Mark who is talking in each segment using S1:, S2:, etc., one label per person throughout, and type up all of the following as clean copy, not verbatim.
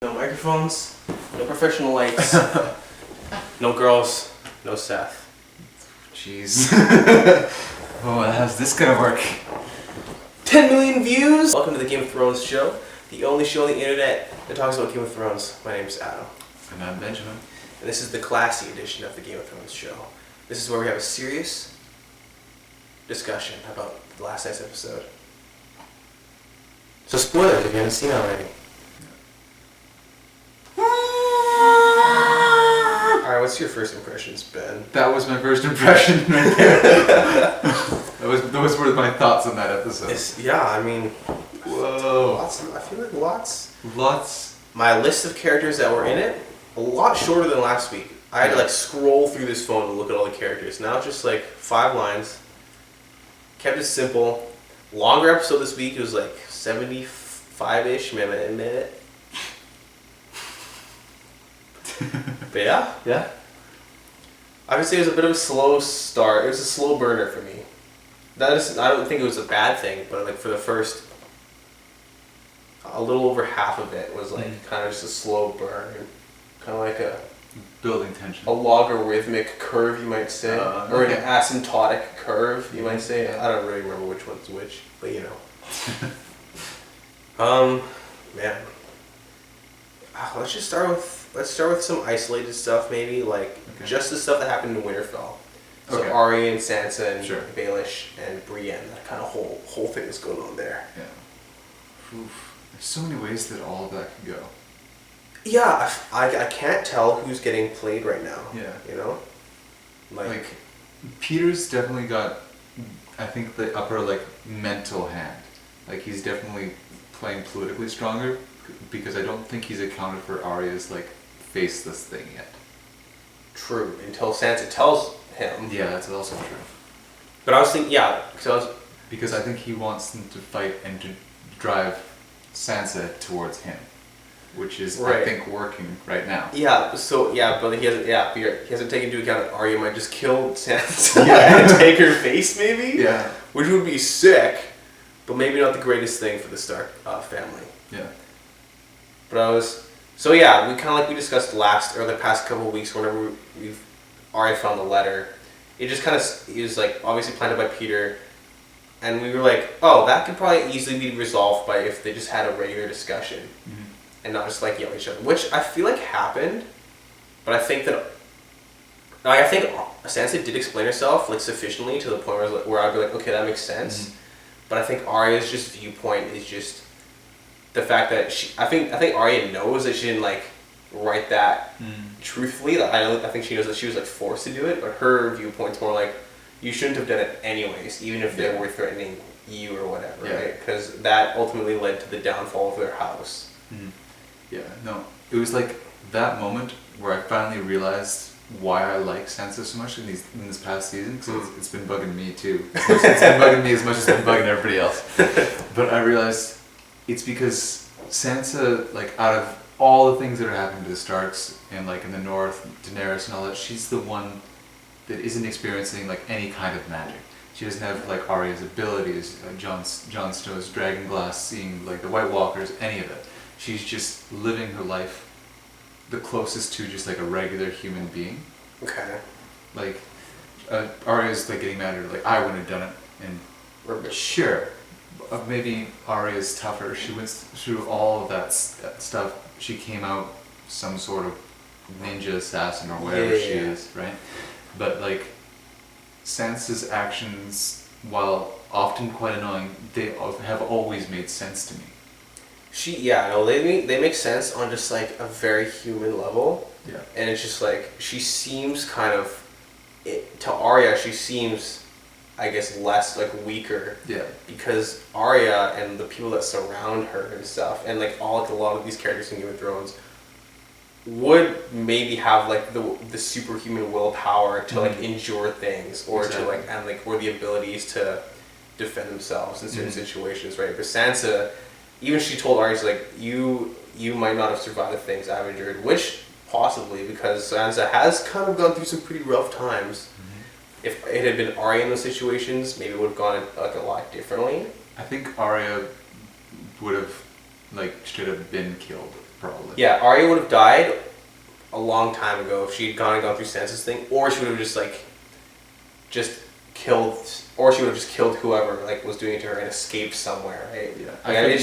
S1: No microphones, no professional lights, no girls, no Seth.
S2: Jeez. Oh, how's this gonna work?
S1: 10 million views! Welcome to the Game of Thrones show, the only show on the internet that talks about Game of Thrones. My name's Adam.
S2: And I'm Benjamin.
S1: And this is the classy edition of the Game of Thrones show. This is where we have a serious discussion about the last night's episode. So spoilers if you haven't seen it already. Alright, what's your first impressions, Ben?
S2: That was my first impression right there. Those were my thoughts on that episode.
S1: Yeah, I mean...
S2: Whoa.
S1: I feel like lots.
S2: Lots.
S1: My list of characters that were in it, a lot shorter than last week. I had to like scroll through this phone and look at all the characters. Now it's just like 5 lines. Kept it simple. Longer episode this week. It was like 75-ish minute. But yeah.
S2: Yeah?
S1: I would say it was a bit of a slow start. It was a slow burner for me. I don't think it was a bad thing, but like for the first, a little over half of it was like kind of just a slow burn, kind of like a
S2: building tension.
S1: A logarithmic curve, you might say, or
S2: okay.
S1: an asymptotic curve, you might say. I don't really remember which one's which, but you know. Man. Let's start with some isolated stuff, maybe like just the stuff that happened in Winterfell. So Arya and Sansa and Baelish and Brienne, that kind of whole thing that's going on there.
S2: Yeah. Oof. There's so many ways that all of that can go.
S1: Yeah, I can't tell who's getting played right now.
S2: Yeah.
S1: You know?
S2: Like Peter's definitely got, I think, the upper mental hand. Like he's definitely playing politically stronger because I don't think he's accounted for Arya's faceless thing yet.
S1: True, until Sansa tells him.
S2: Yeah, that's also true.
S1: But I was thinking,
S2: because I think he wants them to fight and to drive Sansa towards him, which is I think working right now.
S1: Yeah. So but he hasn't taken into account that Arya might just kill Sansa and take her face, maybe.
S2: Yeah.
S1: Which would be sick, but maybe not the greatest thing for the Stark family.
S2: Yeah.
S1: But we kind of we discussed the past couple of weeks whenever Arya found the letter, it just it was obviously planted by Peter, and we were like, oh, that could probably easily be resolved by if they just had a regular discussion, and not just yell at each other, which I feel like happened, but I think Sansa did explain herself sufficiently to the point where I'd be like, okay, that makes sense, but I think Arya's viewpoint is just the fact that I think Arya knows that she didn't write that truthfully. I think she knows that she was forced to do it, but her viewpoint's more you shouldn't have done it anyways, even if they were threatening you or whatever, right? Because that ultimately led to the downfall of their house.
S2: Yeah, no, it was that moment where I finally realized why I like Sansa so much in this past season, because it's been bugging me too. It's been bugging me as much as it's been bugging everybody else. But I realized it's because Sansa, out of all the things that are happening to the Starks and in the North, Daenerys and all that, she's the one that isn't experiencing any kind of magic. She doesn't have Arya's abilities, Jon Snow's dragon glass, seeing the White Walkers, any of it. She's just living her life the closest to just a regular human being. Okay. Arya's getting mad at her, I wouldn't have done it, and sure. Maybe Arya's tougher. She went through all of that stuff. She came out some sort of ninja assassin or whatever she is, right? But Sansa's actions, while often quite annoying, they have always made sense to me.
S1: They make sense on just a very human level.
S2: Yeah. And
S1: it's just she seems to Arya, she seems, I guess, less weaker. Yeah. Because Arya and the people that surround her and stuff, and a lot of these characters in Game of Thrones would maybe have the superhuman willpower to endure things, or to or the abilities to defend themselves in certain situations, right? But Sansa, even she told Arya, you might not have survived the things I've endured, which possibly because Sansa has kind of gone through some pretty rough times. If it had been Arya in those situations, maybe it would have gone a lot differently.
S2: I think Arya would have straight up been killed probably.
S1: Yeah, Arya would have died a long time ago if she'd gone through Sansa's thing, or she would have just killed, or she would have just killed whoever like was doing it to her and escaped somewhere, right?
S2: Yeah.
S1: It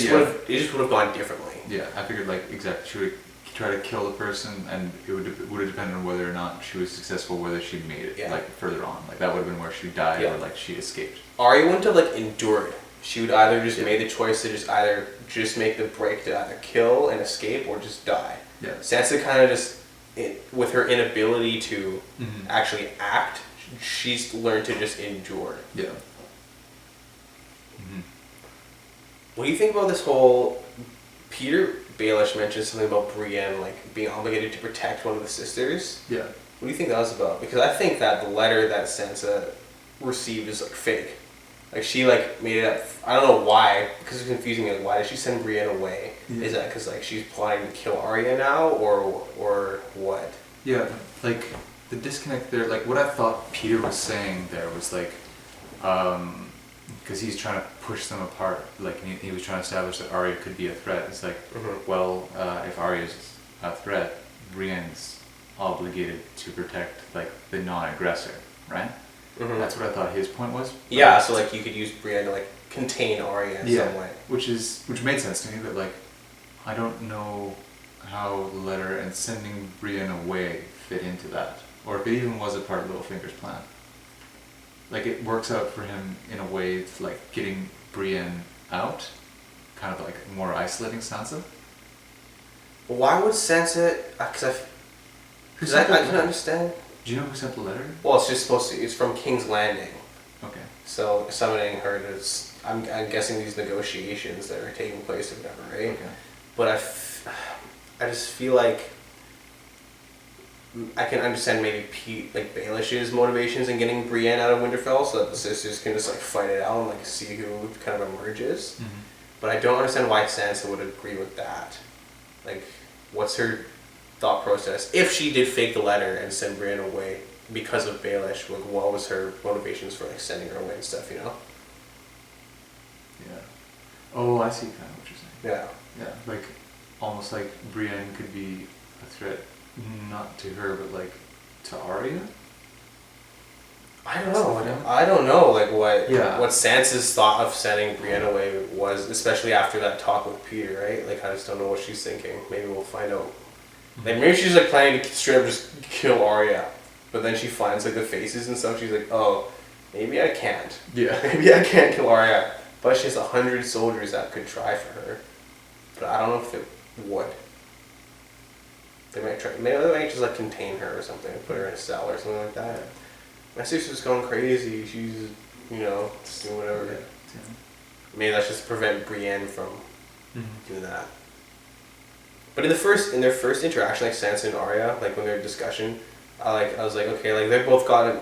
S1: just would have gone differently.
S2: Yeah, I figured like exactly she would try to kill the person, and it would have depended on whether or not she was successful, whether she made it like further on. Like that would have been where she died or like she escaped.
S1: Arya wouldn't have like endured. She would either just made the choice to just make the break to either kill and escape or just die.
S2: Yeah.
S1: Sansa kind of just, with her inability to actually act, she's learned to just endure.
S2: Yeah.
S1: What do you think about this whole Peter Baelish mentioned something about Brienne like being obligated to protect one of the sisters?
S2: Yeah.
S1: What do you think that was about? Because I think that the letter that Sansa received is like fake. Like she like made it up. I don't know why, because it's confusing. Like why did she send Brienne away? Yeah. Is that because like she's plotting to kill Arya now, or what?
S2: Yeah, like the disconnect there. Like what I thought Peter was saying there was like, because he's trying to push them apart. Like he was trying to establish that Arya could be a threat. It's like, well, if Arya's a threat, Brienne's obligated to protect like the non-aggressor, right? That's what I thought his point was.
S1: Yeah, so like you could use Brienne to like contain Arya in some way.
S2: Which made sense to me, but like I don't know how the letter and sending Brienne away fit into that, or if it even was a part of Littlefinger's plan. Like it works out for him in a way it's like getting Brienne out, kind of like more isolating Sansa.
S1: Why would Sansa? Because I can understand.
S2: Do you know who sent the letter?
S1: Well, it's just supposed to. It's from King's Landing.
S2: Okay.
S1: So summoning her to, I'm guessing these negotiations that are taking place or whatever, right?
S2: Okay.
S1: But I just feel like I can understand maybe like Baelish's motivations in getting Brienne out of Winterfell, so that the sisters can just like fight it out and like see who kind of emerges. But I don't understand why Sansa would agree with that. Like, what's her thought process? If she did fake the letter and send Brienne away because of Baelish, like what was her motivations for like sending her away and stuff, you know?
S2: Yeah. Oh, I see kind of what you're saying.
S1: Yeah.
S2: Yeah, like almost like Brienne could be a threat, not to her, but like to Arya.
S1: I don't know, like what Sansa's thought of sending Brienne away was, especially after that talk with Peter, right? Like I just don't know what she's thinking. Maybe we'll find out. Like maybe she's like planning to straight up just kill Arya, but then she finds like the faces and stuff. She's like, oh, maybe I can't.
S2: Yeah.
S1: Maybe I can't kill Arya. But she has 100 soldiers that could try for her. But I don't know if they would. They might try. Maybe they might just like contain her or something, put her in a cell or something like that. My sister's going crazy. She's, just doing whatever. Yeah. Maybe that's just to prevent Brienne from doing that. But in their first interaction, like Sansa and Arya, like when their discussion, I was like, okay, like they both got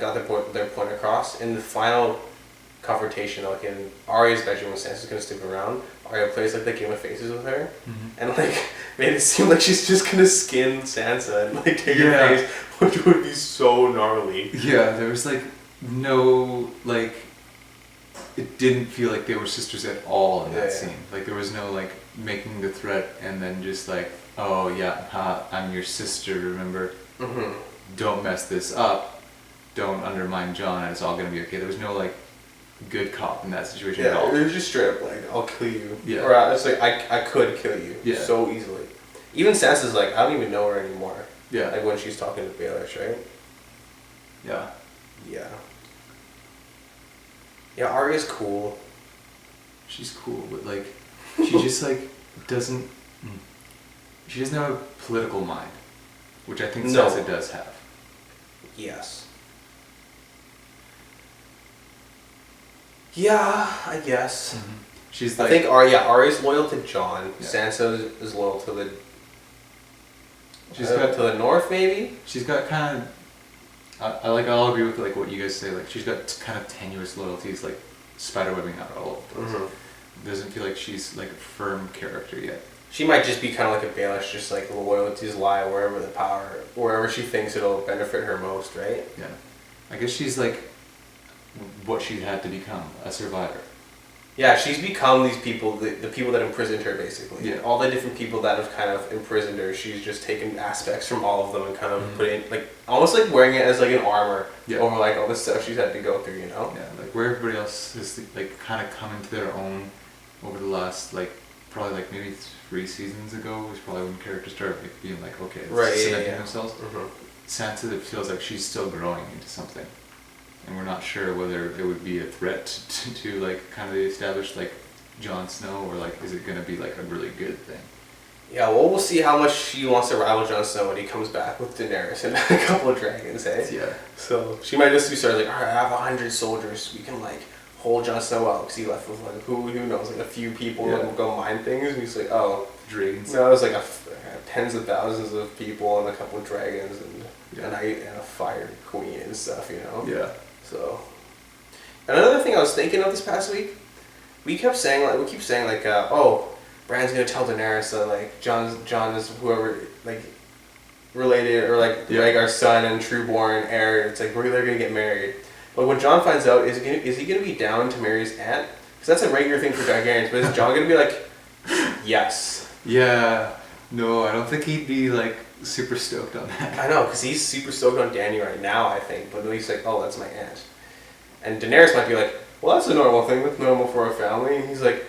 S1: their point across. In the final confrontation, like in Arya's bedroom when Sansa's gonna stick around, Arya plays like the game of faces with her, and like made it seem like she's just gonna skin Sansa and like take her face, which would be so gnarly.
S2: Yeah, there was like no like. It didn't feel like they were sisters at all in that scene. Like there was no like making the threat and then just like, oh yeah, I'm your sister, remember? Don't mess this up. Don't undermine Jon and it's all gonna be okay. There was no like good cop in that situation at all.
S1: It was just straight up like, I'll kill you.
S2: Yeah.
S1: Or it's like, I could kill you so easily. Even Sansa's like, I don't even know her anymore.
S2: Yeah.
S1: Like when she's talking to Baelish, right?
S2: Yeah.
S1: Yeah. Yeah, Arya's cool.
S2: She's cool, but like, she just like doesn't. She doesn't have a political mind, which I think Sansa does have.
S1: Yes. Yeah, I guess.
S2: She's
S1: I
S2: like.
S1: think Arya's loyal to Jon.
S2: Yeah.
S1: Sansa is loyal to the.
S2: She's got
S1: to the north, maybe.
S2: She's got kind of. I'll agree with like what you guys say. Like she's got kind of tenuous loyalties, like spiderwebbing out all over the place. It doesn't feel like she's like a firm character yet.
S1: She might just be kind of like a Baelish, just like the loyalties lie wherever she thinks it'll benefit her most, right?
S2: Yeah, I guess she's like what she had to become, a survivor.
S1: Yeah, she's become these people, the people that imprisoned her, basically.
S2: Yeah.
S1: All the different people that have kind of imprisoned her, she's just taken aspects from all of them and kind of put it in, like, almost like wearing it as like an armor over like all the stuff she's had to go through, you know?
S2: Yeah, like where everybody else is like kind of come into their own over the last like probably like maybe 3 seasons ago was probably when characters started like being like okay, cementing themselves. Sansa, it feels like she's still growing into something, and we're not sure whether it would be a threat to like kind of the established like Jon Snow, or like is it going to be like a really good thing?
S1: Yeah, well, we'll see how much she wants to rival Jon Snow when he comes back with Daenerys and a couple of dragons, eh?
S2: Yeah.
S1: So she might just be sort of like, alright, I have 100 soldiers, we can like hold Jon Snow out, because he left with like, who knows, like a few people that will go mine things, and he's like, oh,
S2: dragons.
S1: No, it was like tens of thousands of people and a couple of dragons and a fire queen and stuff, you know?
S2: Yeah.
S1: So, and another thing I was thinking of this past week, we keep saying like, oh, Bran's gonna tell Daenerys that like John is whoever like related or like our son and trueborn heir. It's like they're gonna get married. But when John finds out, is he gonna be down to marry his aunt? Because that's a regular thing for Targaryens. But is John gonna be like, yes?
S2: Yeah. No, I don't think he'd be like super stoked on that.
S1: I know, because he's super stoked on Dany right now, I think. But he's like, oh, that's my aunt. And Daenerys might be like, well, that's a normal thing. That's normal for our family. And he's like,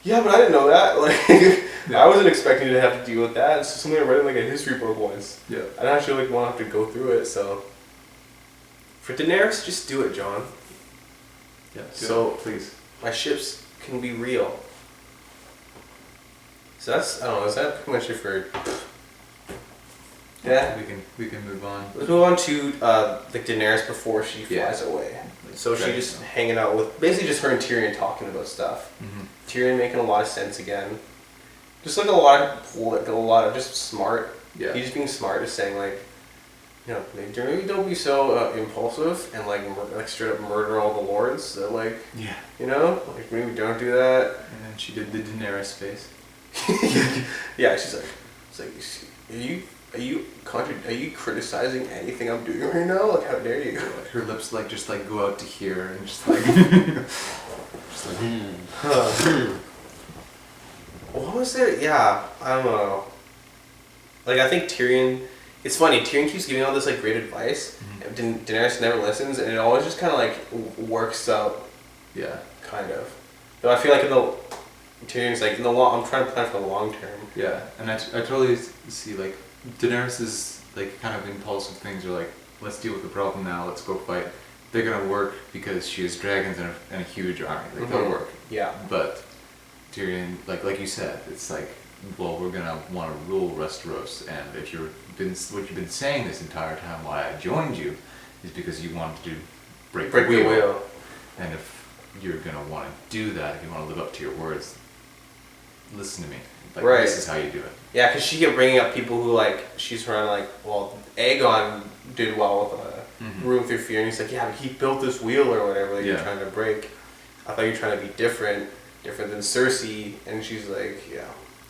S1: yeah, but I didn't know that. Like, I wasn't expecting to have to deal with that. It's just something I read in like a history book once.
S2: Yeah.
S1: I don't actually like want to have to go through it. So, for Daenerys, just do it, John.
S2: Yeah.
S1: So
S2: please,
S1: my ships can be real. So that's, I don't know. Is that pretty much it for? Yeah.
S2: We can move on.
S1: Let's move on to like Daenerys before she flies away.
S2: Like
S1: so she just hanging out with basically just her and Tyrion talking about stuff. Tyrion making a lot of sense again. Just like a lot of just smart.
S2: Yeah.
S1: He's just being smart, just saying like, you know, maybe don't be so impulsive and like straight up murder all the lords. That like, you know, like maybe don't do that.
S2: And then she did the Daenerys face.
S1: Yeah, she's like, it's like, are you criticizing anything I'm doing right now? Like, how dare you?
S2: Her lips like just like go out to here and just like just like
S1: What was there? Yeah, I don't know. Like, I think Tyrion, it's funny, Tyrion keeps giving all this like great advice, and Daenerys never listens, and it always just kind of like works out.
S2: Yeah.
S1: Kind of. Though I feel like Tyrion's like, in the long, I'm trying to plan for the long term.
S2: Yeah, and I totally see like Daenerys's like kind of impulsive things are like, let's deal with the problem now, let's go fight. They're gonna work because she has dragons and a huge army. Like they'll work.
S1: Yeah.
S2: But Tyrion, like you said, it's like, well, we're gonna want to rule Westeros, and what you've been saying this entire time why I joined you is because you wanted to break the wheel. And if you're gonna want to do that, if you want to live up to your words, listen to me. Like, this is how you do it.
S1: Yeah, because she kept bringing up people who, like, she's trying to, like, well, Aegon did well with Room Through Fear, and he's like, yeah, but he built this wheel or whatever that you're trying to break. I thought you were trying to be different than Cersei, and she's like, yeah.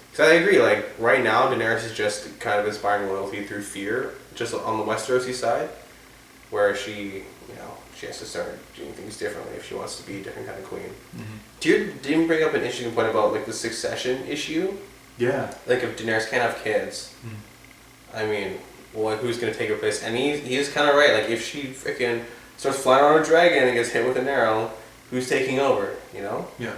S1: Because I agree, like, right now, Daenerys is just kind of inspiring loyalty through fear, just on the Westerosi side, where she, you know, she has to start doing things differently if she wants to be a different kind of queen. Tyrion didn't bring up an interesting point about like the succession issue.
S2: Yeah.
S1: Like if Daenerys can't have kids, I mean, well, like, who's gonna take her place? And he's kind of right. Like if she freaking starts flying on a dragon and gets hit with an arrow, who's taking over? You know?
S2: Yeah.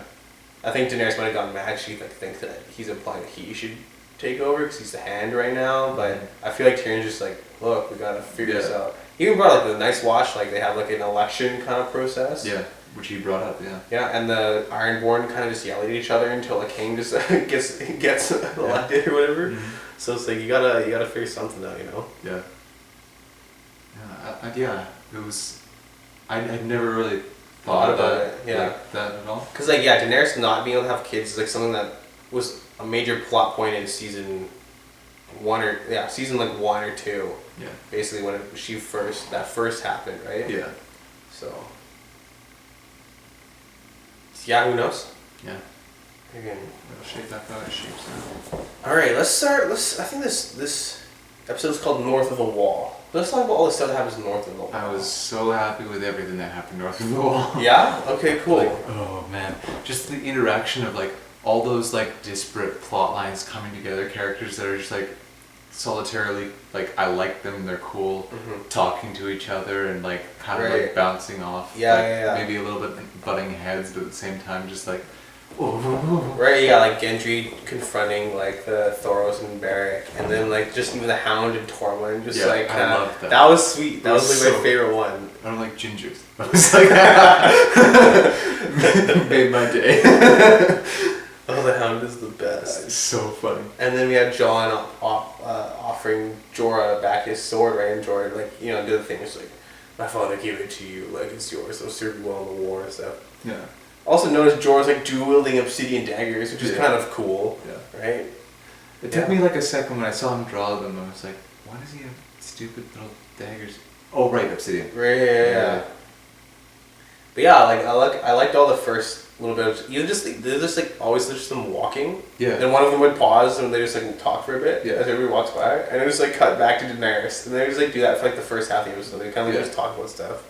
S1: I think Daenerys might have gone mad. She like thinks that he's implying that he should take over because he's the hand right now. But I feel like Tyrion's just like, look, we gotta figure this out. He even brought like the nice watch, like they have like an election kind of process.
S2: Yeah, which he brought up. Yeah.
S1: Yeah, and the Ironborn kind of just yell at each other until the king just gets elected or whatever. So it's like you gotta figure something out, you know.
S2: Yeah. Yeah. It was. I'd never really thought about it.
S1: Yeah.
S2: Like that at all.
S1: Because like Daenerys not being able to have kids is like something that was a major plot point in season 1 or 2.
S2: Yeah.
S1: Basically, when that first happened, right?
S2: Yeah.
S1: So. Yeah, who knows?
S2: Yeah.
S1: Again.
S2: It'll shape that how it shapes now.
S1: All right, let's start. I think this episode's called North of the Wall. Let's talk about all the stuff that happens north of the wall.
S2: I was so happy with everything that happened north of the wall.
S1: Yeah? Okay, cool.
S2: Like, oh man, just the interaction of like all those like disparate plot lines coming together, characters that are just like solitarily like I like them, they're cool, talking to each other and like kind of like bouncing off.
S1: Yeah,
S2: maybe a little bit butting heads, but at the same time just like
S1: Right, yeah, like Gendry confronting like the Thoros and Beric, and then like just even the Hound and Tormund, just like
S2: I loved that.
S1: That was sweet. That was like my favorite one.
S2: I don't like gingers. I was like, made my day.
S1: Oh, the Hound is the best.
S2: It's so funny.
S1: And then we had Jon offering Jorah back his sword, right? And Jorah, like, you know, do the thing. It's like, my father gave it to you, like it's yours. So serve you well in the war and stuff.
S2: Yeah.
S1: Also noticed Jorah's like dual-wielding obsidian daggers, which is kind of cool. Yeah. Right?
S2: It took me like a second when I saw him draw them. I was like, why does he have stupid little daggers? Oh, right, obsidian.
S1: Right, yeah. But yeah, like I liked all the first little bit of they're just like always just them walking.
S2: Yeah.
S1: And one of them would pause and they just like talk for a bit as everybody walks by, and it just like cut back to Daenerys, and they just like do that for like the first half of the episode. They kind of like, just talk about stuff.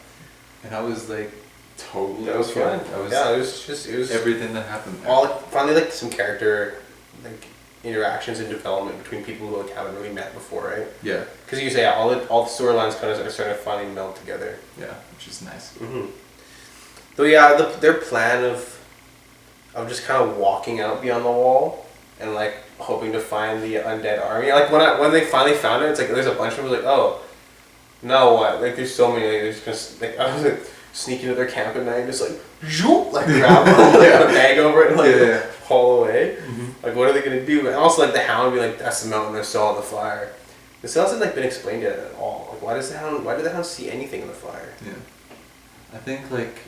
S2: And I was like, totally.
S1: That was fun. It was
S2: everything that happened there.
S1: All like, finally like some character like interactions and development between people who like haven't really met before, right?
S2: Yeah.
S1: Because you say all the storylines kind of are starting to finally meld together.
S2: Yeah, which is nice.
S1: Mm-hmm. So yeah, their plan of just kind of walking out beyond the wall and like hoping to find the undead army. Like when they finally found it, it's like there's a bunch of them like, oh, now what? Like there's so many. Like, there's just like I was like sneak into their camp at night, just like zoop, like grab them, like put a bag over it, and like haul away. Mm-hmm. Like what are they gonna do? And also like the Hound would be like, that's the mountain they're still on the fire. This hasn't like been explained yet at all. Like why did the Hound see anything in the fire?
S2: Yeah, I think like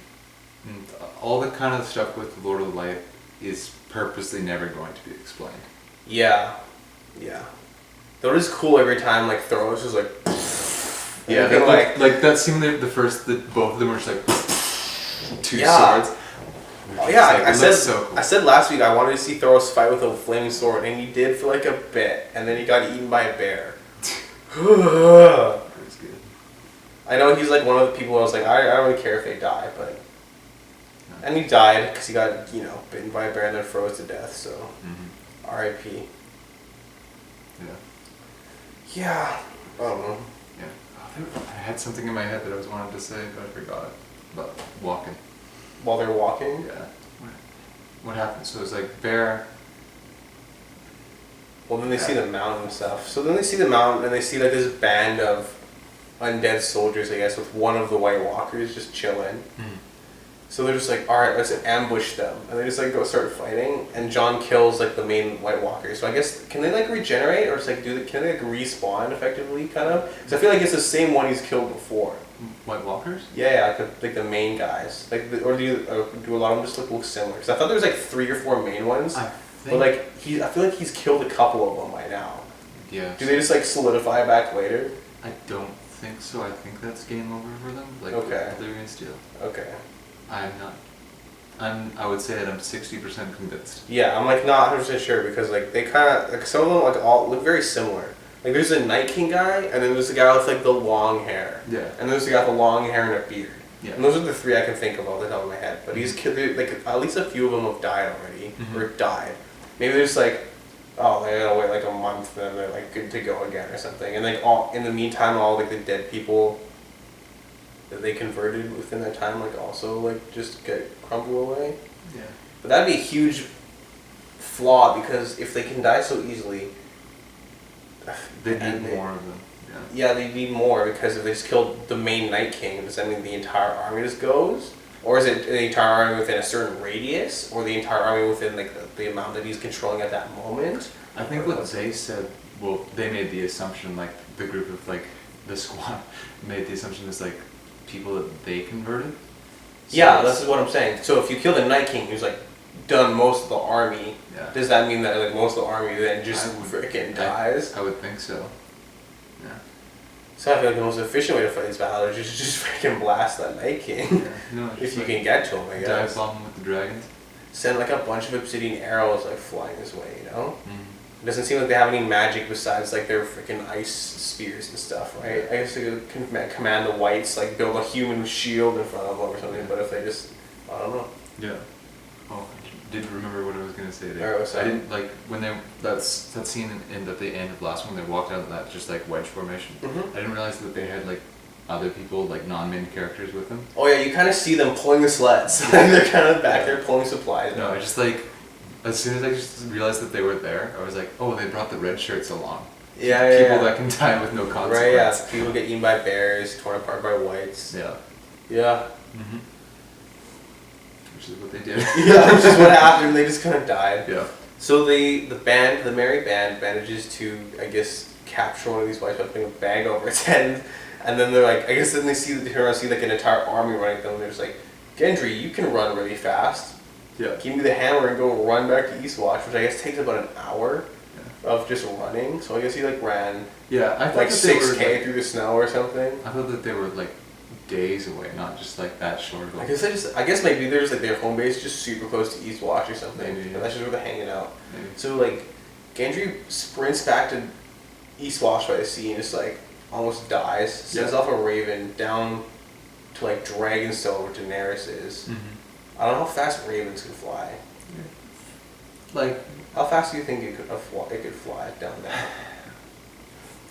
S2: all the kind of stuff with the Lord of the Light is purposely never going to be explained.
S1: Yeah. Though it is cool every time like Thoros is like.
S2: Yeah, like that scene the first that both of them were just like two swords.
S1: Oh yeah,
S2: like,
S1: I said last week I wanted to see Thoros fight with a flaming sword, and he did for like a bit, and then he got eaten by a bear.
S2: It was good.
S1: I know he's like one of the people I was like, I don't really care if they die, but. And he died because he got, bitten by a bear and then froze to death, so R.I.P.
S2: Yeah.
S1: Yeah. I don't know.
S2: Yeah. I had something in my head that I was wanting to say, but I forgot it. About walking.
S1: While they're walking?
S2: Yeah. What happened? So it was like bear.
S1: Well, then they see the mountain and stuff. So then they see the mountain and they see like this band of undead soldiers, I guess, with one of the White Walkers just chilling. So they're just like, alright, let's ambush them. And they just like go start fighting, and Jon kills like the main White Walker. So I guess, can they like regenerate, or just like can they like respawn effectively, kind of? Because I feel like it's the same one he's killed before.
S2: White Walkers?
S1: Yeah, like the main guys. Like, or do a lot of them just look similar? Because I thought there was like 3 or 4 main ones. But like, I feel like he's killed a couple of them by now.
S2: Yeah.
S1: Do they just like solidify back later?
S2: I don't think so. I think that's game over for them. Like,
S1: okay.
S2: They're gonna steal.
S1: Okay.
S2: I would say that I'm 60% convinced.
S1: Yeah, I'm like not 100% sure because like they kind of like some of them like all look very similar. Like there's a Night King guy, and then there's a guy with like the long hair.
S2: Yeah.
S1: And there's a guy with the long hair and a beard.
S2: Yeah.
S1: And those are the 3 I can think of off the top of my head. But he's killed like at least a few of them have died already or died. Maybe they're just like, oh, they gotta wait like a month, then they're like good to go again or something. And like all in the meantime, all like the dead people that they converted within that time, like also like just crumble away.
S2: Yeah.
S1: But that'd be a huge flaw because if they can die so easily,
S2: they need more of them.
S1: Yeah, they need more because if they just killed the main Night King, does that mean the entire army just goes? Or is it the entire army within a certain radius, or the entire army within like the amount that he's controlling at that moment?
S2: I think what they said, well, they made the assumption, like the group of like the squad made the assumption is like people that they converted. So
S1: yeah, that's what I'm saying. So if you kill the Night King who's like done most of the army, does that mean that like most of the army then just freaking dies?
S2: I would think so. Yeah.
S1: So I feel like the most efficient way to fight these battles is just freaking blast that Night King.
S2: Yeah. No,
S1: if you can get to him, I guess.
S2: Dive bomb him with the dragons.
S1: Send like a bunch of obsidian arrows like flying this way, It doesn't seem like they have any magic besides like their freaking ice spears and stuff, right? I guess they could command the whites, like build a human shield in front of them or something. But if they just, I don't know.
S2: Yeah. Oh, I didn't remember what I was gonna say there.
S1: Alright, what's that?
S2: I didn't like when they that scene in at the end of the last one. They walked out in that just like wedge formation.
S1: Mm-hmm.
S2: I didn't realize that they had like other people, like non-main characters with them.
S1: Oh yeah, you kind of see them pulling the sleds. They're kind of back there pulling supplies.
S2: No, I just like, as soon as I just realized that they were there, I was like, oh, they brought the red shirts along.
S1: Yeah,
S2: People that can die with no consequence.
S1: Right, yeah. People get eaten by bears, torn apart by whites.
S2: Yeah.
S1: Yeah.
S2: Mm-hmm. Which is what they did.
S1: Yeah, which is what happened. They just kind of died.
S2: Yeah.
S1: So the merry band manages to, I guess, capture one of these whites by putting a bag over its head. And then they're like, I guess then they turn around and see like an entire army running at them. And they're just like, Gendry, you can run really fast.
S2: Yeah.
S1: Give me the hammer and go run back to Eastwatch, which I guess takes about an hour of just running. So I guess he like ran
S2: I
S1: like 6K through the snow or something.
S2: I thought that they were like days away, not just like that short.
S1: I guess maybe there's like their home base just super close to Eastwatch or something.
S2: Maybe, yeah.
S1: And that's just where they're hanging out.
S2: Maybe.
S1: So like Gendry sprints back to Eastwatch by the sea and just like almost dies. Sends off a raven down to like Dragonstone where Daenerys is.
S2: Mm-hmm.
S1: I don't know how fast ravens can fly.
S2: Like,
S1: how fast do you think it could fly down there?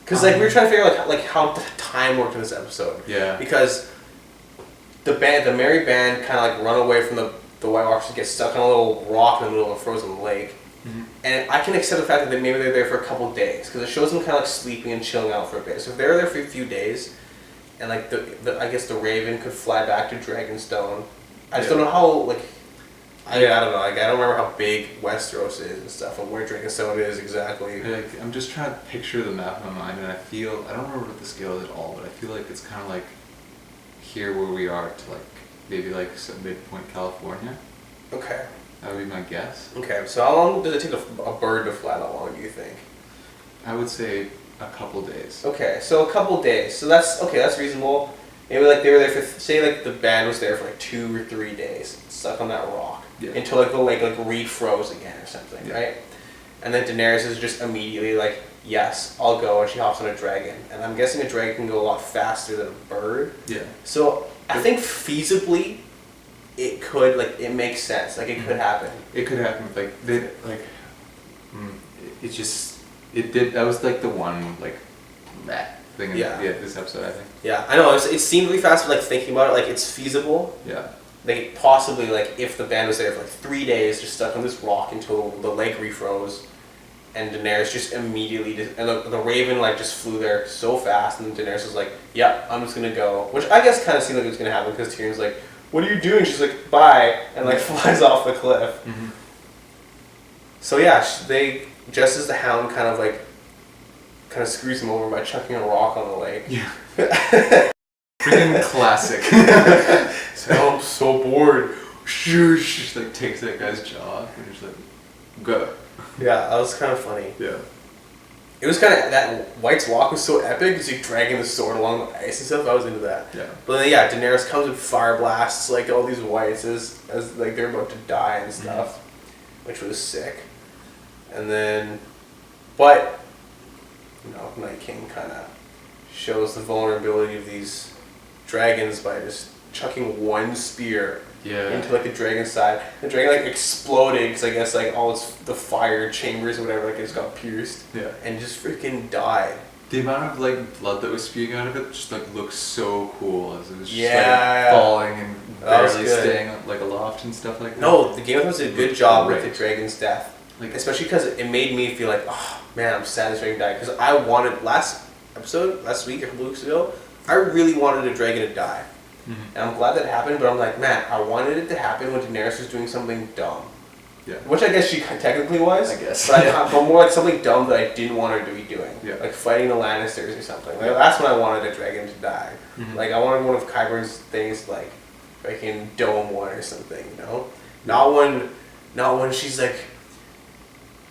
S1: Because like we were trying to figure out like how the time worked in this episode.
S2: Yeah.
S1: Because the merry band kind of like run away from the White Walkers and get stuck on a little rock in the middle of a frozen lake. Mm-hmm. And I can accept the fact that maybe they're there for a couple days because it shows them kind of like sleeping and chilling out for a bit. So if they're there for a few days, and like I guess the Raven could fly back to Dragonstone. I just don't know how like. I don't know. Like I don't remember how big Westeros is and stuff, and where Dragonstone is exactly.
S2: Like I'm just trying to picture the map in my mind, and I don't remember what the scale is at all, but I feel like it's kind of like here where we are to like maybe like some midpoint California. Okay. That would be my guess.
S1: Okay, so how long does it take a bird to fly? How long do you think?
S2: I would say a couple days.
S1: Okay, so a couple days. So that's reasonable. Maybe like they were there for, say like the band was there for like 2 or 3 days, stuck on that rock, until like the lake like refroze again or something, right? And then Daenerys is just immediately like, yes, I'll go, and she hops on a dragon. And I'm guessing a dragon can go a lot faster than a bird. Yeah. So I think feasibly, it could it makes sense. Like it could happen.
S2: It could happen. It did. That was like the one thing in this episode, I think.
S1: Yeah, I know. It seemed really fast, but like thinking about it, like it's feasible. Yeah. Like possibly, like if the band was there for like 3 days, just stuck on this rock until the lake refroze, and Daenerys just immediately and the Raven like just flew there so fast, and Daenerys was like, "Yeah, I'm just gonna go," which I guess kind of seemed like it was gonna happen because Tyrion's like, "What are you doing?" She's like, "Bye," and like flies off the cliff. Mm-hmm. So yeah, they just as the Hound kind of screws him over by chucking a rock on the lake. Yeah.
S2: Freaking classic.
S1: So I'm so bored.
S2: She just like takes that guy's jaw and just like, go.
S1: Yeah, that was kind of funny.
S2: Yeah.
S1: It was kind of, that White's walk was so epic because he dragging the sword along the ice and stuff. I was into that. Yeah. But then yeah, Daenerys comes and fire blasts like all these Whites as like they're about to die and stuff, which was sick. And then, but Night King kind of shows the vulnerability of these dragons by just chucking one spear into like the dragon's side. The dragon like exploded because I guess like all the fire chambers or whatever it just got pierced. Yeah. And just freaking died.
S2: The amount of like blood that was spewing out of it just like looked so cool as it was just like falling and barely staying like aloft and stuff like that.
S1: No, the Game of Thrones did a good job with the dragon's death. Like, especially because it made me feel like, oh man, I'm sad this dragon died. Because I wanted, last week, a couple weeks ago, I really wanted a dragon to die. Mm-hmm. And I'm glad that happened, but I'm like, man, I wanted it to happen when Daenerys was doing something dumb. Yeah. Which I guess she technically was. I guess. But more like something dumb that I didn't want her to be doing. Yeah. Like fighting the Lannisters or something. Like, that's when I wanted a dragon to die. Mm-hmm. Like, I wanted one of Qyburn's things, like, in Dome 1 or something, Not when she's like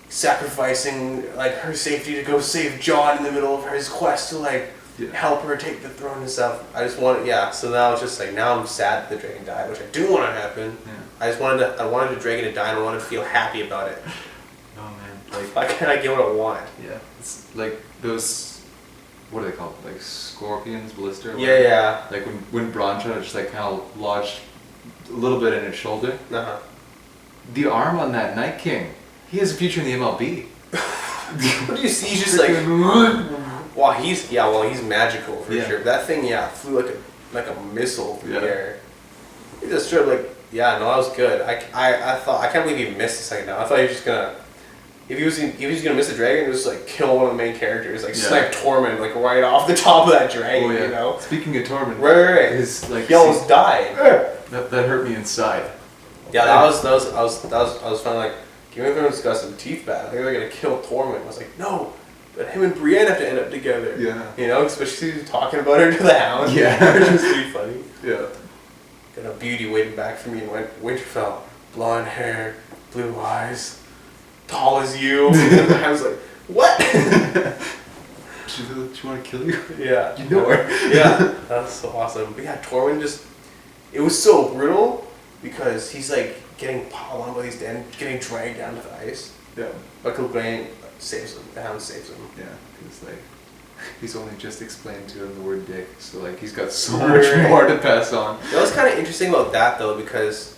S1: sacrificing like her safety to go save Jon in the middle of his quest to like help her take the throne and stuff. I just wanted, so now it's just like, now I'm sad that the dragon died, which I do want to happen. Yeah. I wanted the dragon to die and I wanted to feel happy about it.
S2: Oh man. Like,
S1: why can't I get what I want?
S2: yeah, it's like those, what are they called? Like scorpions, ballista? Or
S1: Yeah, yeah.
S2: Like when Bronn tried to just like kind of lodge a little bit in his shoulder.
S1: Uh-huh.
S2: The arm on that Night King, he has a future in the MLB.
S1: What do you see? He's just like, well, he's magical for sure. That thing, flew like a missile through the air. He just straight like, no, that was good. I thought, I can't believe he missed the second down. I thought he was just gonna, if he was gonna miss the dragon, just like kill one of the main characters, like snipe Tormund like right off the top of that dragon. You know.
S2: Speaking of Tormund,
S1: right.
S2: His like
S1: he almost died.
S2: That hurt me inside.
S1: Yeah, I was finally like, Game of Thrones got some teeth back. They're gonna kill Tormund. I was like, no, but him and Brienne have to end up together. Yeah. You know, especially talking about her to the Hound. Yeah. Which is pretty funny. Yeah. Got a beauty waiting back for me in Winterfell. Blonde hair, blue eyes, tall as you. And I was like, what?
S2: She want to kill you?
S1: Yeah.
S2: You know her.
S1: Yeah. That's so awesome. But yeah, Tormund it was so brutal because he's like getting piled on by these den, getting dragged down to the ice. Yeah. But Clegane saves him. The Hound saves him.
S2: Yeah. It's like, he's only just explained to him the word dick, so like he's got so much more to pass on.
S1: That was kind of interesting about that though, because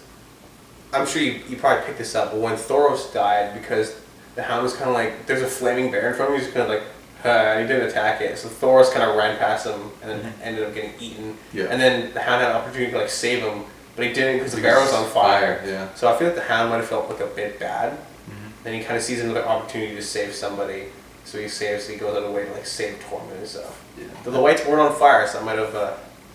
S1: I'm sure you probably picked this up, but when Thoros died, because the Hound was kind of like, there's a flaming bear in front of him, he's kind of like, he didn't attack it, so Thoros kind of ran past him and then ended up getting eaten. Yeah. And then the Hound had an opportunity to like save him, but he didn't because the bear was on fire. Yeah. So I feel like the Hound might have felt like a bit bad. Then he kind of sees another opportunity to save somebody. So he goes out of the way to like save Tormund and stuff. Yeah. But the whites weren't on fire, so that might have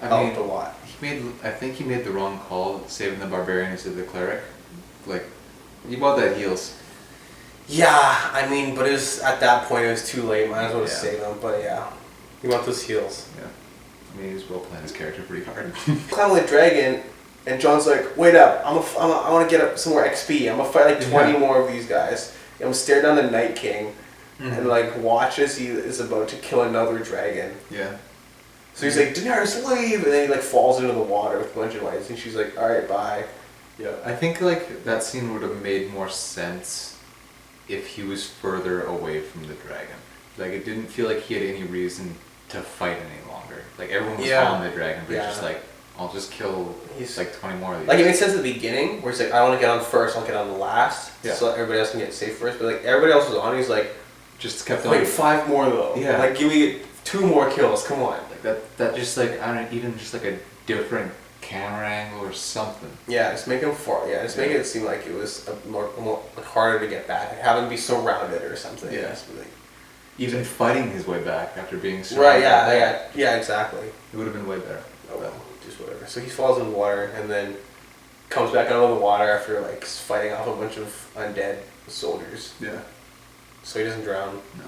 S1: helped a lot.
S2: I think he made the wrong call saving the barbarian instead of the cleric. Like, you want that heals.
S1: Yeah, I mean, but it was at that point it was too late. Might as well save him. But yeah, you want those heals.
S2: Yeah. I mean, he's well playing his character pretty hard.
S1: Climbing the dragon, and Jon's like, "Wait up! I want to get up some more XP. I'm gonna fight like 20 more of these guys. I'm gonna stare down the Night King." And like watch as he is about to kill another dragon. Yeah. So he's like, Daenerys, leave! And then he like falls into the water with a bunch of whites, and she's like, alright, bye.
S2: Yeah. I think like that scene would have made more sense if he was further away from the dragon. Like it didn't feel like he had any reason to fight any longer. Like everyone was on the dragon, but he's just like, I'll just kill like 20 more of these.
S1: Like it made sense at the beginning, where he's like, I want to get on first, I'll get on the last, so everybody else can get safe first. But like everybody else was on, he's like,
S2: just kept on.
S1: Wait, 5 more though. Yeah. Like give me 2 more kills. Come on.
S2: Like that just like I don't know, even just like a different camera angle or something.
S1: Yeah, just make him far. Yeah, just make it seem like it was more like harder to get back. Have him be surrounded or something. Yeah. Like,
S2: even fighting his way back after being surrounded.
S1: Right. Yeah. Exactly.
S2: It would have been way better.
S1: Oh well, just whatever. So he falls in the water and then comes back out of the water after like fighting off a bunch of undead soldiers. Yeah. So he doesn't drown. No.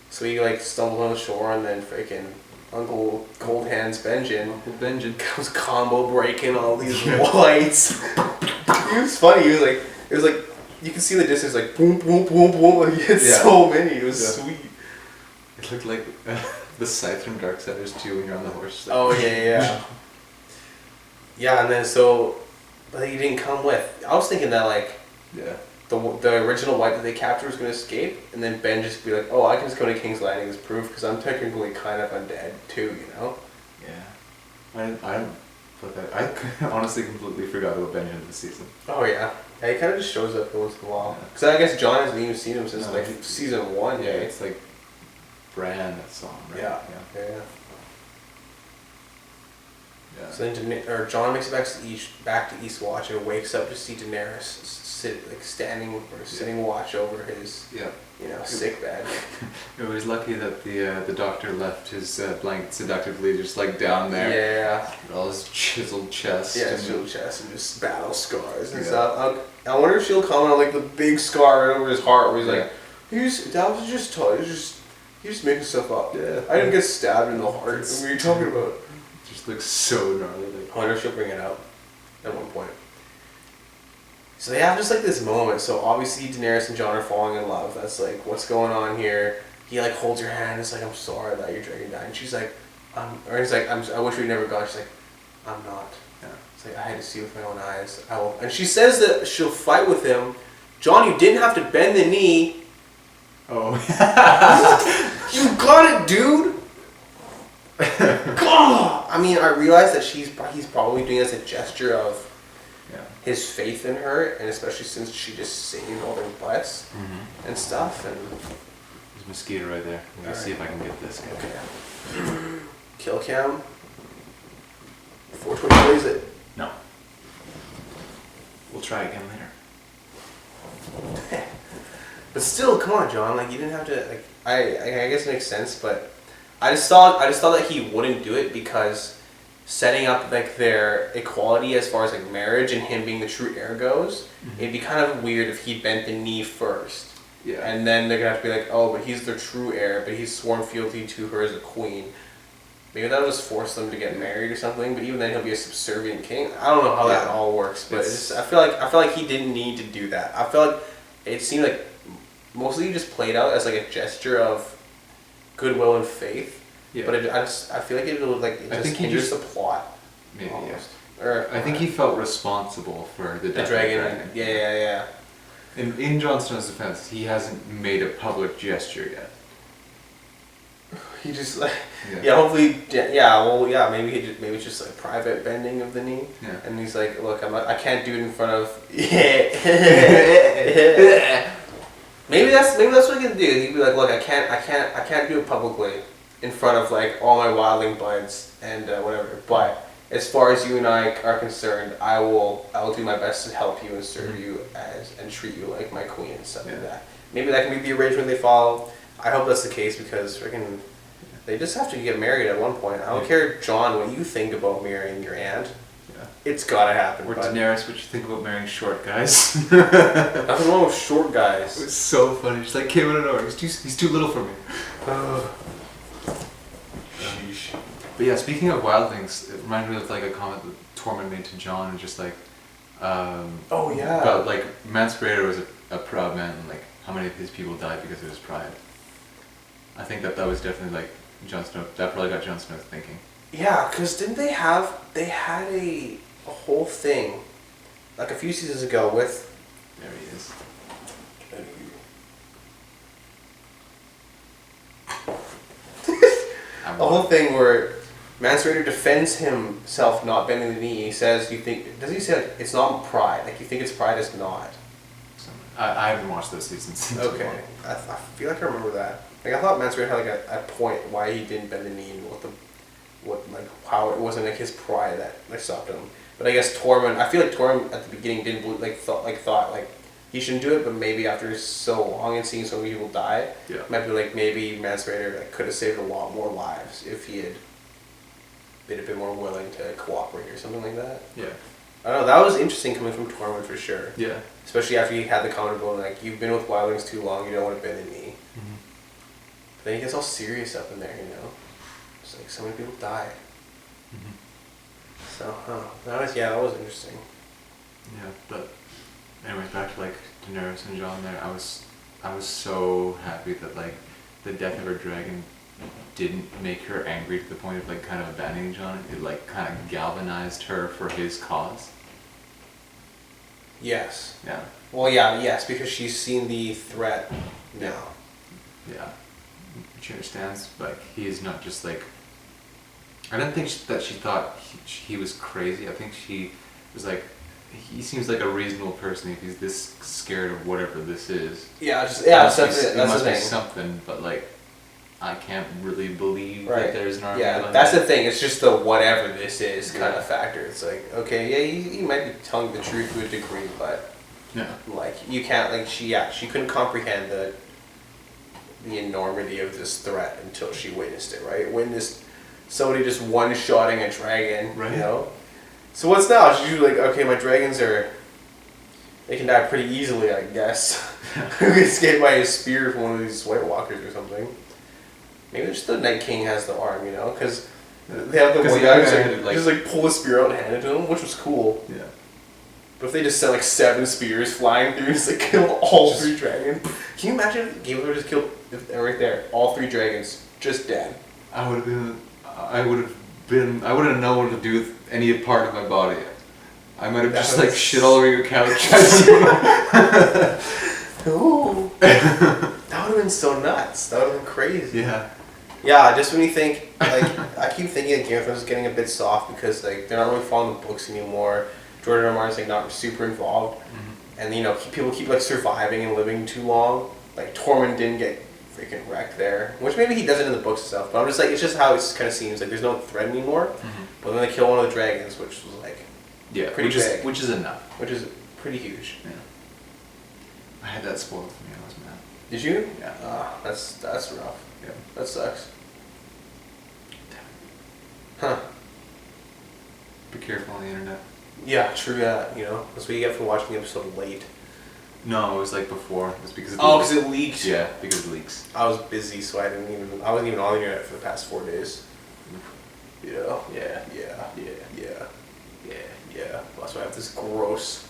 S1: So he like stumbles on the shore and then freaking Uncle Cold Hands Benjen comes combo breaking all these whites. He was funny. It was like you can see the distance like boom boom boom boom. Like, he had so many. It was sweet.
S2: It looked like the scythe from Darksiders 2 when you're on the horse.
S1: Oh yeah. Yeah, and then but he didn't come with. I was thinking that like the original white that they captured was going to escape, and then Ben just be like, oh, I can just go to King's Landing as proof because I'm technically kind of undead too, you know?
S2: Yeah. I honestly completely forgot about Ben in this season.
S1: Oh yeah. Yeah, he kind of just shows up once in a while. Because I guess Jon hasn't even seen him since like season 1.
S2: Yeah, it's like Bran that saw him, right?
S1: Yeah. So then Jon makes it back to East Watch and wakes up to see Daenerys sitting watch over his sick bed.
S2: It was lucky that the doctor left his blanket seductively just like down there.
S1: Yeah.
S2: With all his chiseled chest.
S1: Yeah, chiseled chest and just battle scars and stuff. I wonder if she'll comment on like the big scar right over his heart where he's like, that was just tough. He just making stuff up. Yeah. I didn't get stabbed in the heart. What are you talking about?
S2: It just looks so gnarly.
S1: I wonder if she'll bring it up at one point. So they have just like this moment. So obviously Daenerys and Jon are falling in love. That's like what's going on here. He like holds her hand. It's like, I'm sorry that your dragon died. And she's like, or he's like, I wish we'd never gone. She's like, I'm not. Yeah. It's like I had to see with my own eyes. I will. And she says that she'll fight with him. Jon, you didn't have to bend the knee
S2: Oh.
S1: You got it, dude! God! I mean, I realize that he's probably doing it as a gesture of his faith in her, and especially since she just saved all their butts and stuff. And
S2: there's a mosquito right there. I'm gonna see if I can get this guy.
S1: Okay. Kill cam. 420 plays it.
S2: No. We'll try again later.
S1: But still, come on, John. Like, you didn't have to. Like, I guess it makes sense, but I just thought that he wouldn't do it because setting up like their equality as far as like marriage and him being the true heir goes, it'd be kind of weird if he bent the knee first.
S2: Yeah.
S1: And then they're gonna have to be like, oh, but he's the true heir, but he's sworn fealty to her as a queen. Maybe that would just force them to get married or something. But even then, he'll be a subservient king. I don't know how that all works, but I feel like he didn't need to do that. I feel like it seemed like mostly he just played out as like a gesture of goodwill and faith. Yeah. But I feel like it just hinders the plot.
S2: Maybe
S1: almost.
S2: Yeah. Or I think he felt responsible for the death
S1: dragon.
S2: of the dragon.
S1: Yeah.
S2: In Jon Snow's defense, he hasn't made a public gesture yet.
S1: He just like hopefully maybe it's just like private bending of the knee.
S2: Yeah.
S1: And he's like, look, I can't do it in front of. Maybe that's what he can do. He'd be like, look, I can't do it publicly in front of like all my wildling buds and whatever. But as far as you and I are concerned, I will do my best to help you and serve you and treat you like my queen and stuff like that. Maybe that can be the arrangement they follow. I hope that's the case because freaking they just have to get married at one point. I don't care, John, what you think about marrying your aunt. Yeah. It's gotta happen.
S2: Or Daenerys, what you think about marrying short guys?
S1: Nothing wrong with short guys.
S2: It's so funny. She's like, came out of nowhere. He's too little for me. Sheesh. But yeah, speaking of wildlings, it reminded me of like a comment that Tormund made to Jon, and just like, about like Mance Rayder was a proud man, and like how many of his people died because of his pride. I think that was definitely like Jon Snow. That probably got Jon Snow thinking.
S1: Yeah, because didn't they had a whole thing like a few seasons ago with.
S2: There he is.
S1: A whole thing where Mance Rayder defends himself not bending the knee. He says, "You think?" Does he say like, it's not pride? Like you think it's pride? It's not.
S2: I haven't watched those seasons.
S1: Okay, I feel like I remember that. Like I thought Mance Rayder had like a point why he didn't bend the knee and how it wasn't like his pride that like stopped him. But I guess Tormund. I feel like Tormund at the beginning didn't believe, thought he shouldn't do it, but maybe after so long and seeing so many people die, might be like maybe Mance Rayder could have saved a lot more lives if he had been a bit more willing to cooperate or something like that.
S2: Yeah.
S1: I don't know, that was interesting coming from Tormund for sure.
S2: Yeah.
S1: Especially after he had the comment about like, you've been with wildlings too long, you don't want to bend the knee. Mm-hmm. But then he gets all serious up in there, you know? It's like so many people die. Mm-hmm. So, that was interesting.
S2: Yeah, but anyways, back to like Daenerys and Jon there, I was so happy that like the death of her dragon didn't make her angry to the point of like kind of abandoning Jon. It like kind of galvanized her for his cause.
S1: Yes.
S2: Yeah.
S1: Well, yes, because she's seen the threat now.
S2: Yeah. She understands, like, he is not just like... I don't think that she thought he was crazy. I think she was like, he seems like a reasonable person if he's this scared of whatever this is.
S1: Yeah, that's it.
S2: It must be something, but like, I can't really believe that there's an army.
S1: Yeah, that's the thing. It's just the whatever this is kind of factor. It's like, okay, he might be telling the truth to a degree, but like you can't like she couldn't comprehend the enormity of this threat until she witnessed it. Right, witnessed somebody just one-shotting a dragon. Right. You know. So what's now? She's like, okay, my dragons they can die pretty easily, I guess. Who gets hit by a spear from one of these White Walkers or something? Maybe just the Night King has the arm, you know, because they have the White Walkers just pull a spear out and hand it to him, which was cool. Yeah. But if they just sent like 7 spears flying through and just like killed all 3 dragons, can you imagine if Game of Thrones just killed right there all 3 dragons just dead?
S2: I wouldn't know what to do with any part of my body. I might have just like shit all over your couch.
S1: Ooh. That That would have been so nuts. That would have been crazy.
S2: Yeah.
S1: Yeah, just when you think, like, I keep thinking that Game of Thrones is getting a bit soft because, like, they're not really following the books anymore. George R. R. Martin's, like, not super involved. Mm-hmm. And, you know, people keep, like, surviving and living too long. Like, Tormund didn't get freaking wrecked there. Which maybe he does it in the books and stuff. But I'm just, like, it's just how it kind of seems. Like, there's no threat anymore. Mm-hmm. But then they kill one of the dragons, which was, like, pretty big.
S2: Which is enough.
S1: Which is pretty huge.
S2: Yeah. I had that spoiled for me. I was mad.
S1: Did you?
S2: Yeah.
S1: That's rough.
S2: Yeah.
S1: That sucks. Huh.
S2: Be careful on the internet.
S1: Yeah, true that, you know. That's what you get for watching the episode late.
S2: No, it was like before. It was because of
S1: because it leaked?
S2: Yeah, because of leaks.
S1: I was busy, so I wasn't even on the internet for the past 4 days. Yeah.
S2: Yeah.
S1: That's why I have this gross...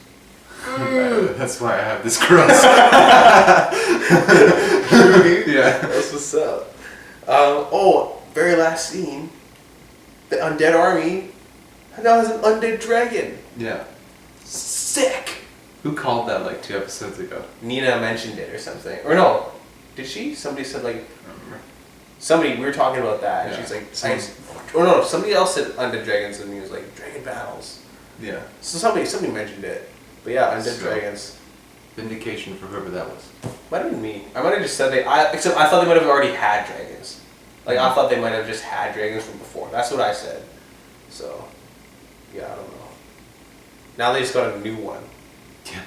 S2: That's why I have this gross. Yeah.
S1: That's what's up. Very last scene. The undead army now has an undead dragon.
S2: Yeah.
S1: Sick!
S2: Who called that like 2 episodes ago?
S1: Nina mentioned it or something. Or no. Did she? Somebody said like...
S2: I don't remember.
S1: We were talking about that. And
S2: Yeah.
S1: she's like... somebody else said undead dragons and he was like, dragon battles.
S2: Yeah.
S1: So somebody mentioned it. But yeah, undead dragons.
S2: Vindication for whoever that was.
S1: Might have been me. I might have just said except I thought they might have already had dragons. Like, I thought they might have just had dragons from before. That's what I said. So, yeah, I don't know. Now they just got a new one.
S2: Yeah.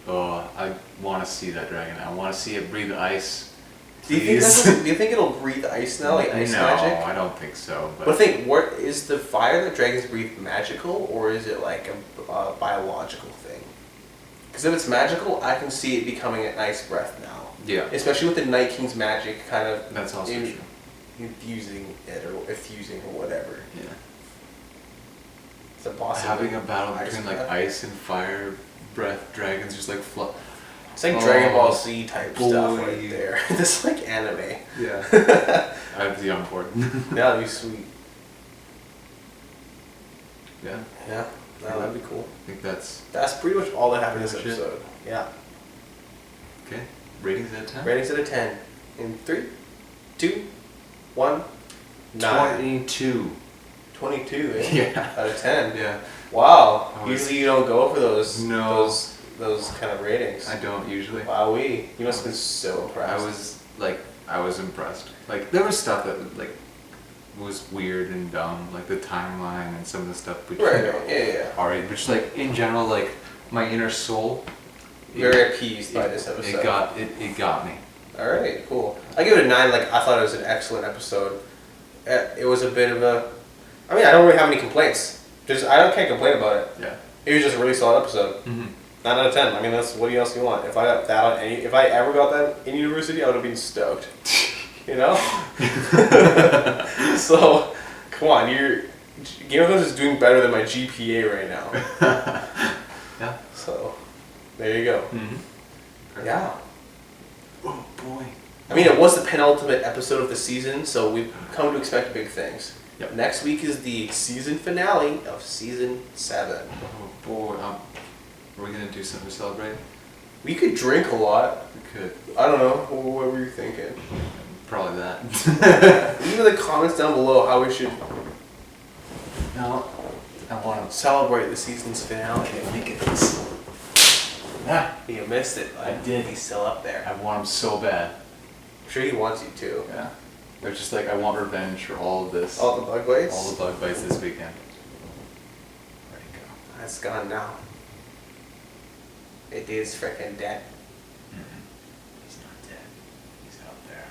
S2: I want to see that dragon. I want to see it breathe ice.
S1: Do you think it'll breathe ice now, like ice magic?
S2: No, I don't think so.
S1: But think, what is the fire that dragons breathe magical, or is it like a biological thing? Because if it's magical, I can see it becoming an ice breath now.
S2: Yeah.
S1: Especially with the Night King's magic kind of...
S2: That's also true.
S1: Infusing or whatever.
S2: Yeah.
S1: It's a possibility.
S2: Having a battle between like ice and fire breath dragons just like
S1: It's like Dragon Ball Z type stuff right there. This like anime.
S2: Yeah. I'd be on board.
S1: That'd be sweet.
S2: Yeah.
S1: Yeah. No, that'd be cool.
S2: I think that's
S1: pretty much all that happened in this episode. Yeah.
S2: Okay. Ratings out of 10?
S1: Ratings out of 10. In 3, 2, 1, 9.
S2: 22.
S1: 22, eh?
S2: Yeah.
S1: Out of 10.
S2: Yeah.
S1: Wow. Usually you don't go for those.
S2: No.
S1: Those kind of ratings.
S2: I don't usually.
S1: Wowee. You must have been so impressed.
S2: I was impressed. Like, there was stuff that, like, was weird and dumb. Like, the timeline and some of the stuff between Arya. But just, like, in general, like, my inner soul...
S1: Very appeased by this episode.
S2: It got me.
S1: Alright, cool. I give it a 9. Like, I thought it was an excellent episode. It was a bit of a... I mean, I don't really have any complaints. Can't complain about it.
S2: Yeah. It
S1: was just a really solid episode. Mm-hmm. 9 out of 10. I mean, that's what else you want. If I got that if I ever got that in university, I would have been stoked. You know? So, come on, Game of Thrones is doing better than my GPA right now.
S2: Yeah.
S1: So, there you go.
S2: Mm-hmm.
S1: Yeah.
S2: Oh boy.
S1: I mean, it was the penultimate episode of the season, so we've come to expect big things.
S2: Yep.
S1: Next week is the season finale of season 7.
S2: Oh boy. Are we gonna do something to celebrate?
S1: We could drink a lot.
S2: We could.
S1: I don't know. What were you thinking?
S2: Probably that.
S1: Leave in the comments down below how we should
S2: I want to
S1: celebrate the season's finale.
S2: make it this.
S1: You missed it.
S2: I did.
S1: He's still up there.
S2: I want him so bad.
S1: I'm sure he wants you to.
S2: Yeah. They're just like, I want revenge for all of this.
S1: All the bug bites?
S2: All the bug bites this weekend. Where'd he go?
S1: That's gone now. It is freaking dead.
S2: Mm-hmm. He's not dead. He's out there.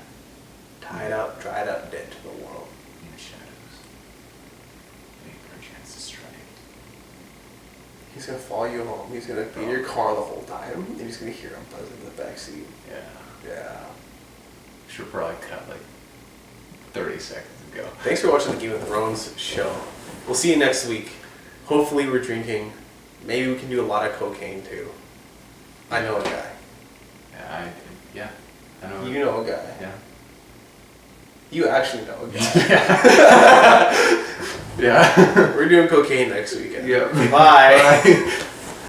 S1: Tied up, dried up, dead to the world.
S2: In the shadows. Waiting for a chance to strike.
S1: He's gonna follow you home. He's gonna be in your car the whole time. And he's gonna hear him buzzing in the backseat.
S2: Yeah.
S1: Yeah.
S2: Should probably cut like 30 seconds ago.
S1: Thanks for watching the Game of Thrones show. We'll see you next week. Hopefully we're drinking. Maybe we can do a lot of cocaine too. I know a guy.
S2: Yeah, I know.
S1: You know a guy.
S2: Yeah.
S1: You actually know a guy.
S2: Yeah.
S1: We're doing cocaine next weekend.
S2: Yeah.
S1: Bye.
S2: Bye.